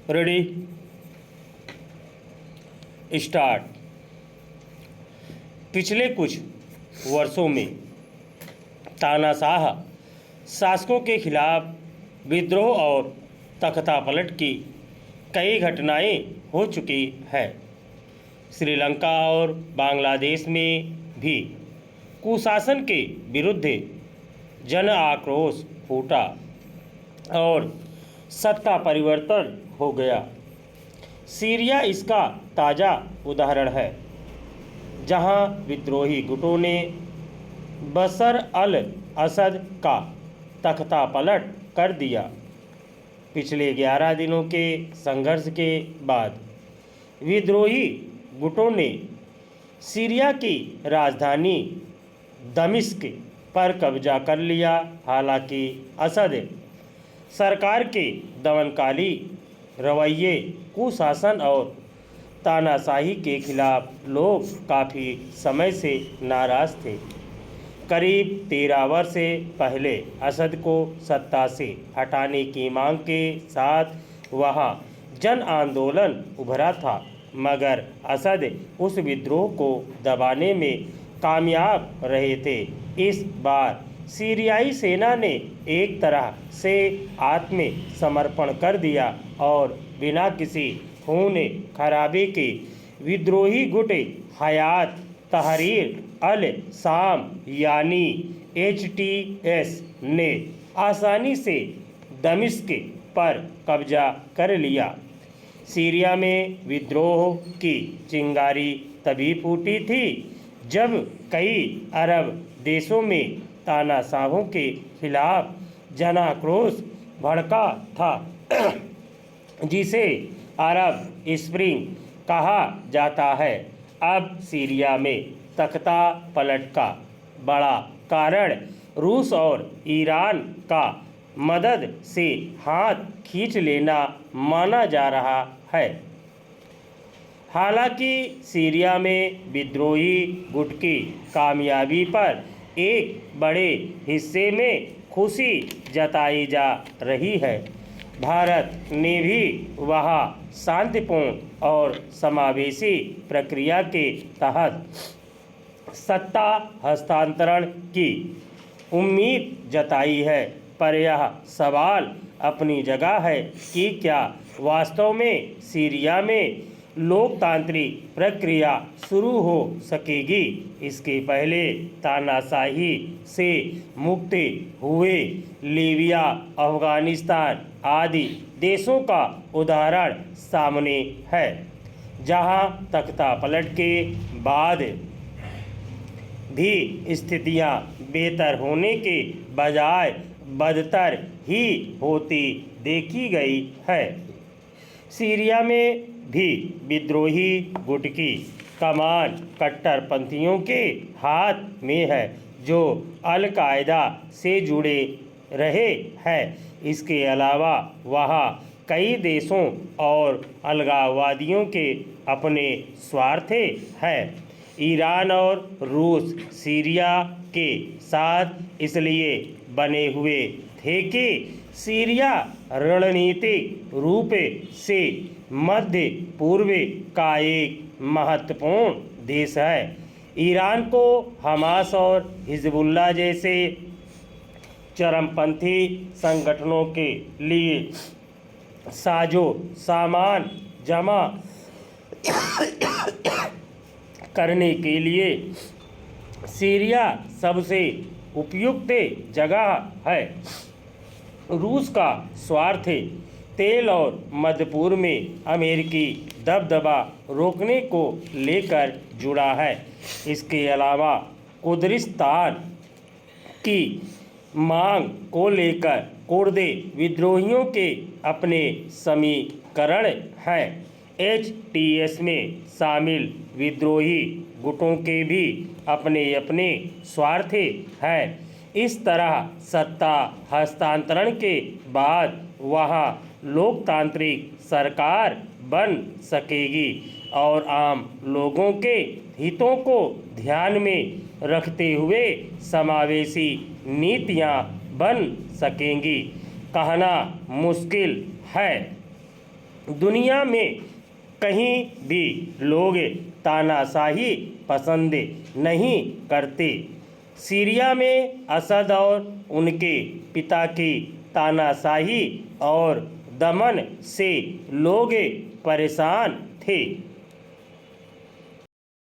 Ready start. पिछले कुछ वर्षों में तानाशाह शासकों के खिलाफ विद्रोह और तख्तापलट की कई घटनाएं हो चुकी हैं। श्रीलंका और बांग्लादेश में भी कुशासन के विरुद्ध जन आक्रोश फूटा और सत्ता परिवर्तन हो गया। सीरिया इसका ताज़ा उदाहरण है, जहां विद्रोही गुटों ने बशर अल असद का तख्तापलट कर दिया। पिछले 11 दिनों के संघर्ष के बाद विद्रोही गुटों ने सीरिया की राजधानी दमिश्क पर कब्जा कर लिया। हालांकि असद सरकार के दमनकारी रवैये, कुशासन और तानाशाही के खिलाफ लोग काफ़ी समय से नाराज़ थे। करीब 13 वर्ष पहले असद को सत्ता से हटाने की मांग के साथ वहां जन आंदोलन उभरा था, मगर असद उस विद्रोह को दबाने में कामयाब रहे थे। इस बार सीरियाई सेना ने एक तरह से आत्मसमर्पण कर दिया और बिना किसी खून खराबे के विद्रोही गुट हयात तहरीर अल शाम यानी HTS ने आसानी से दमिश्क पर कब्जा कर लिया। सीरिया में विद्रोह की चिंगारी तभी फूटी थी जब कई अरब देशों में तानाशाहों के खिलाफ जनाक्रोश भड़का था, जिसे अरब स्प्रिंग कहा जाता है। अब सीरिया में तख्ता पलट का बड़ा कारण रूस और ईरान का मदद से हाथ खींच लेना माना जा रहा है। हालांकि सीरिया में विद्रोही गुट की कामयाबी पर एक बड़े हिस्से में खुशी जताई जा रही है। भारत ने भी वहां शांतिपूर्ण और समावेशी प्रक्रिया के तहत सत्ता हस्तांतरण की उम्मीद जताई है, पर यह सवाल अपनी जगह है कि क्या वास्तव में सीरिया में लोकतांत्रिक प्रक्रिया शुरू हो सकेगी। इसके पहले तानाशाही से मुक्ति हुए लीबिया, अफगानिस्तान आदि देशों का उदाहरण सामने है, जहां तख्तापलट के बाद भी स्थितियां बेहतर होने के बजाय बदतर ही होती देखी गई है। सीरिया में भी विद्रोही गुट की कमान कट्टरपंथियों के हाथ में है, जो अल कायदा से जुड़े रहे हैं। इसके अलावा वहाँ कई देशों और अलगाववादियों के अपने स्वार्थ हैं। ईरान और रूस सीरिया के साथ इसलिए बने हुए थे कि सीरिया रणनीतिक रूप से मध्य पूर्व का एक महत्वपूर्ण देश है। ईरान को हमास और हिजबुल्लाह जैसे चरमपंथी संगठनों के लिए साजो सामान जमा करने के लिए सीरिया सबसे उपयुक्त जगह है। रूस का स्वार्थ तेल और मध्य पूर्व में अमेरिकी दबदबा रोकने को लेकर जुड़ा है। इसके अलावा कुर्दिस्तान की मांग को लेकर कुर्द विद्रोहियों के अपने समीकरण हैं। HTS में शामिल विद्रोही गुटों के भी अपने अपने स्वार्थ हैं। इस तरह सत्ता हस्तांतरण के बाद वहाँ लोकतांत्रिक सरकार बन सकेगी और आम लोगों के हितों को ध्यान में रखते हुए समावेशी नीतियाँ बन सकेंगी। कहना मुश्किल है। दुनिया में कहीं भी लोग तानाशाही पसंद नहीं करते। सीरिया में असद और उनके पिता की तानाशाही और दमन से लोग परेशान थे।